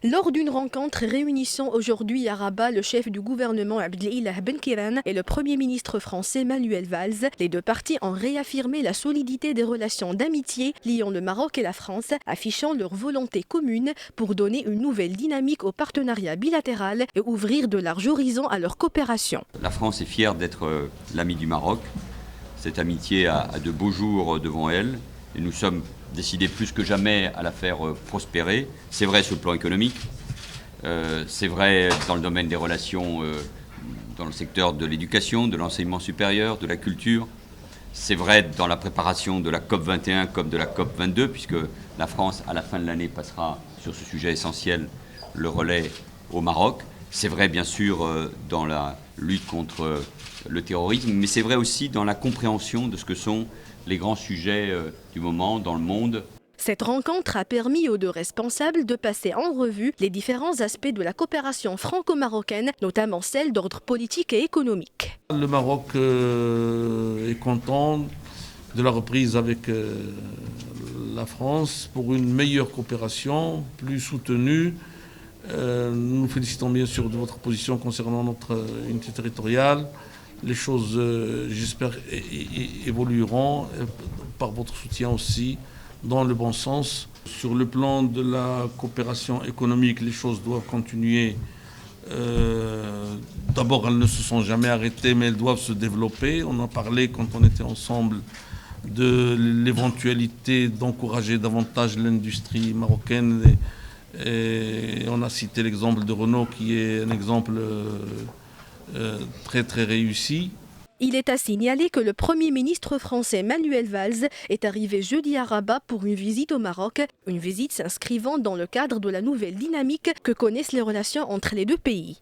Lors d'une rencontre réunissant aujourd'hui à Rabat le chef du gouvernement Abdelilah Benkiran et le Premier ministre français Manuel Valls, les deux parties ont réaffirmé la solidité des relations d'amitié liant le Maroc et la France, affichant leur volonté commune pour donner une nouvelle dynamique au partenariat bilatéral et ouvrir de larges horizons à leur coopération. La France est fière d'être l'ami du Maroc. Cette amitié a de beaux jours devant elle et nous sommes décidés plus que jamais à la faire prospérer. C'est vrai sur le plan économique, c'est vrai dans le domaine des relations, dans le secteur de l'éducation, de l'enseignement supérieur, de la culture. C'est vrai dans la préparation de la COP 21 comme de la COP 22, puisque la France, à la fin de l'année, passera sur ce sujet essentiel le relais au Maroc. C'est vrai bien sûr dans la lutte contre le terrorisme, mais c'est vrai aussi dans la compréhension de ce que sont les grands sujets du moment dans le monde. Cette rencontre a permis aux deux responsables de passer en revue les différents aspects de la coopération franco-marocaine, notamment celle d'ordre politique et économique. Le Maroc est content de la reprise avec la France pour une meilleure coopération, plus soutenue. Nous nous félicitons bien sûr de votre position concernant notre unité territoriale. Les choses, j'espère, évolueront par votre soutien aussi dans le bon sens. Sur le plan de la coopération économique, les choses doivent continuer. D'abord, elles ne se sont jamais arrêtées, mais elles doivent se développer. On en parlait quand on était ensemble de l'éventualité d'encourager davantage l'industrie marocaine. Et on a cité l'exemple de Renault qui est un exemple très très réussi. Il est à signaler que le Premier ministre français Manuel Valls est arrivé jeudi à Rabat pour une visite au Maroc, une visite s'inscrivant dans le cadre de la nouvelle dynamique que connaissent les relations entre les deux pays.